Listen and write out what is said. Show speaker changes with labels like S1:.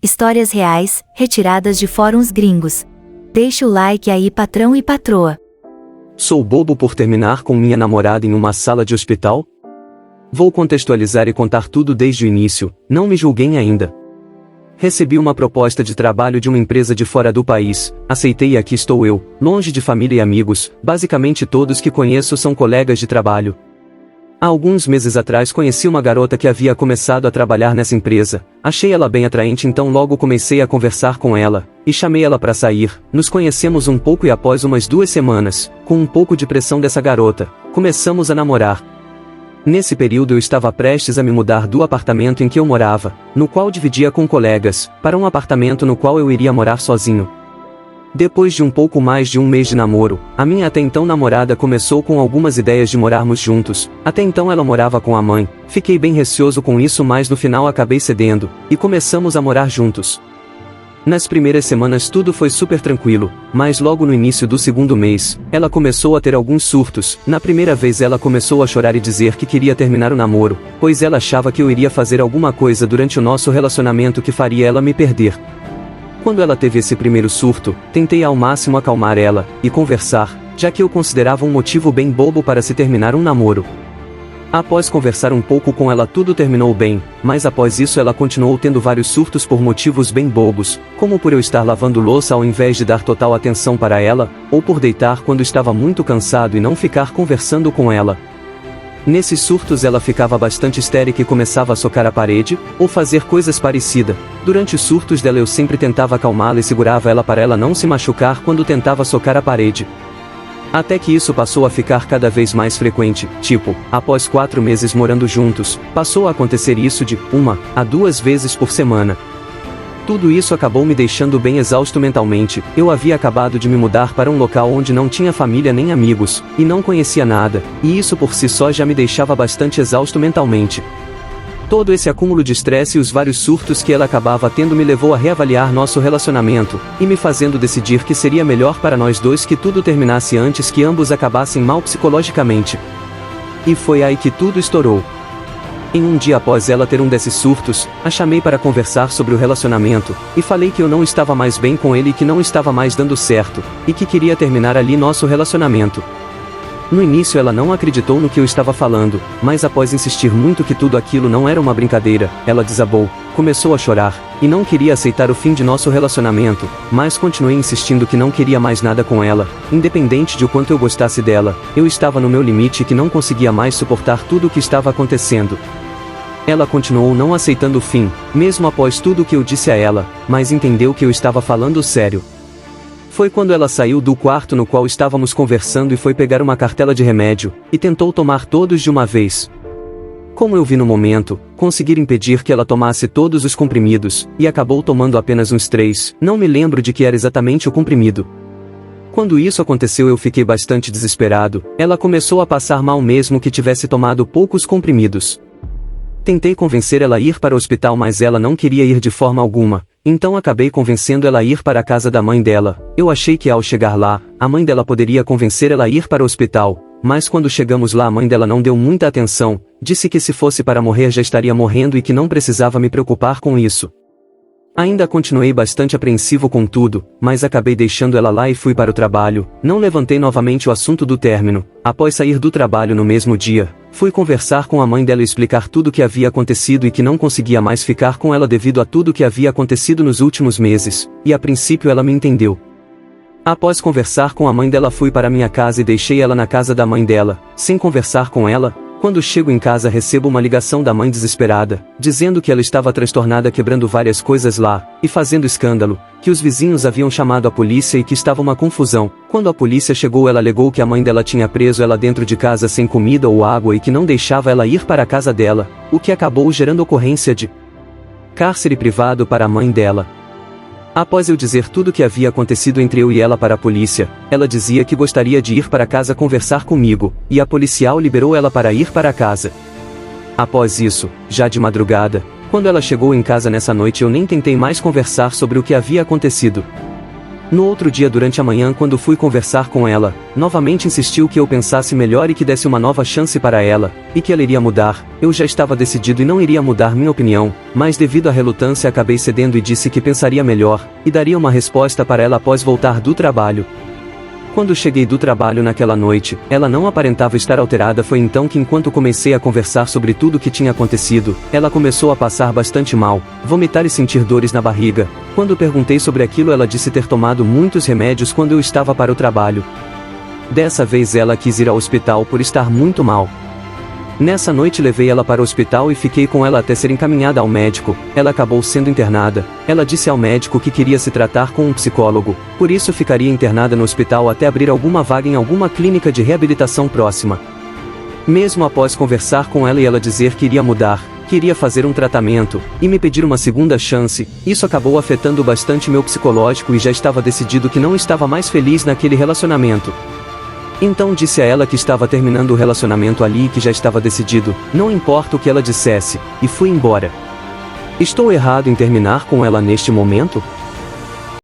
S1: Histórias reais, retiradas de fóruns gringos. Deixa o like aí, patrão e patroa.
S2: Sou bobo por terminar com minha namorada em uma sala de hospital? Vou contextualizar e contar tudo desde o início, não me julguem ainda. Recebi uma proposta de trabalho de uma empresa de fora do país, aceitei e aqui estou eu, longe de família e amigos, basicamente todos que conheço são colegas de trabalho. Há alguns meses atrás conheci uma garota que havia começado a trabalhar nessa empresa, achei ela bem atraente, então logo comecei a conversar com ela, e chamei ela para sair, nos conhecemos um pouco e após umas 2 semanas, com um pouco de pressão dessa garota, começamos a namorar. Nesse período eu estava prestes a me mudar do apartamento em que eu morava, no qual dividia com colegas, para um apartamento no qual eu iria morar sozinho. Depois de um pouco mais de um mês de namoro, a minha até então namorada começou com algumas ideias de morarmos juntos, até então ela morava com a mãe, fiquei bem receoso com isso mas no final acabei cedendo, e começamos a morar juntos. Nas primeiras semanas tudo foi super tranquilo, mas logo no início do segundo mês, ela começou a ter alguns surtos. Na primeira vez ela começou a chorar e dizer que queria terminar o namoro, pois ela achava que eu iria fazer alguma coisa durante o nosso relacionamento que faria ela me perder. Quando ela teve esse primeiro surto, tentei ao máximo acalmar ela, e conversar, já que eu considerava um motivo bem bobo para se terminar um namoro. Após conversar um pouco com ela tudo terminou bem, mas após isso ela continuou tendo vários surtos por motivos bem bobos, como por eu estar lavando louça ao invés de dar total atenção para ela, ou por deitar quando estava muito cansado e não ficar conversando com ela. Nesses surtos ela ficava bastante histérica e começava a socar a parede, ou fazer coisas parecidas. Durante os surtos dela eu sempre tentava acalmá-la e segurava ela para ela não se machucar quando tentava socar a parede. Até que isso passou a ficar cada vez mais frequente, tipo, após 4 meses morando juntos, passou a acontecer isso de 1 a 2 vezes por semana. Tudo isso acabou me deixando bem exausto mentalmente, eu havia acabado de me mudar para um local onde não tinha família nem amigos, e não conhecia nada, e isso por si só já me deixava bastante exausto mentalmente. Todo esse acúmulo de estresse e os vários surtos que ela acabava tendo me levou a reavaliar nosso relacionamento, e me fazendo decidir que seria melhor para nós dois que tudo terminasse antes que ambos acabassem mal psicologicamente. E foi aí que tudo estourou. Em um dia após ela ter um desses surtos, a chamei para conversar sobre o relacionamento, e falei que eu não estava mais bem com ele e que não estava mais dando certo, e que queria terminar ali nosso relacionamento. No início ela não acreditou no que eu estava falando, mas após insistir muito que tudo aquilo não era uma brincadeira, ela desabou, começou a chorar, e não queria aceitar o fim de nosso relacionamento, mas continuei insistindo que não queria mais nada com ela, independente de o quanto eu gostasse dela, eu estava no meu limite e que não conseguia mais suportar tudo o que estava acontecendo. Ela continuou não aceitando o fim, mesmo após tudo o que eu disse a ela, mas entendeu que eu estava falando sério. Foi quando ela saiu do quarto no qual estávamos conversando e foi pegar uma cartela de remédio, e tentou tomar todos de uma vez. Como eu vi no momento, consegui impedir que ela tomasse todos os comprimidos, e acabou tomando apenas uns 3, não me lembro de que era exatamente o comprimido. Quando isso aconteceu eu fiquei bastante desesperado, ela começou a passar mal mesmo que tivesse tomado poucos comprimidos. Tentei convencer ela a ir para o hospital mas ela não queria ir de forma alguma, então acabei convencendo ela a ir para a casa da mãe dela. Eu achei que ao chegar lá, a mãe dela poderia convencer ela a ir para o hospital, mas quando chegamos lá a mãe dela não deu muita atenção, disse que se fosse para morrer já estaria morrendo e que não precisava me preocupar com isso. Ainda continuei bastante apreensivo com tudo, mas acabei deixando ela lá e fui para o trabalho, não levantei novamente o assunto do término. Após sair do trabalho no mesmo dia, fui conversar com a mãe dela e explicar tudo o que havia acontecido e que não conseguia mais ficar com ela devido a tudo o que havia acontecido nos últimos meses, e a princípio ela me entendeu. Após conversar com a mãe dela fui para minha casa e deixei ela na casa da mãe dela, sem conversar com ela. Quando chego em casa recebo uma ligação da mãe desesperada, dizendo que ela estava transtornada quebrando várias coisas lá, e fazendo escândalo, que os vizinhos haviam chamado a polícia e que estava uma confusão. Quando a polícia chegou ela alegou que a mãe dela tinha preso ela dentro de casa sem comida ou água e que não deixava ela ir para a casa dela, o que acabou gerando ocorrência de cárcere privado para a mãe dela. Após eu dizer tudo o que havia acontecido entre eu e ela para a polícia, ela dizia que gostaria de ir para casa conversar comigo, e a policial liberou ela para ir para casa. Após isso, já de madrugada, quando ela chegou em casa nessa noite eu nem tentei mais conversar sobre o que havia acontecido. No outro dia durante a manhã quando fui conversar com ela, novamente insistiu que eu pensasse melhor e que desse uma nova chance para ela, e que ela iria mudar. Eu já estava decidido e não iria mudar minha opinião, mas devido à relutância acabei cedendo e disse que pensaria melhor, e daria uma resposta para ela após voltar do trabalho. Quando cheguei do trabalho naquela noite, ela não aparentava estar alterada. Foi então que enquanto comecei a conversar sobre tudo o que tinha acontecido, ela começou a passar bastante mal, vomitar e sentir dores na barriga. Quando perguntei sobre aquilo ela disse ter tomado muitos remédios quando eu estava para o trabalho. Dessa vez ela quis ir ao hospital por estar muito mal. Nessa noite levei ela para o hospital e fiquei com ela até ser encaminhada ao médico. Ela acabou sendo internada. Ela disse ao médico que queria se tratar com um psicólogo, por isso ficaria internada no hospital até abrir alguma vaga em alguma clínica de reabilitação próxima. Mesmo após conversar com ela e ela dizer que iria mudar, queria fazer um tratamento, e me pedir uma segunda chance, isso acabou afetando bastante meu psicológico e já estava decidido que não estava mais feliz naquele relacionamento. Então disse a ela que estava terminando o relacionamento ali e que já estava decidido, não importa o que ela dissesse, e fui embora. Estou errado em terminar com ela neste momento?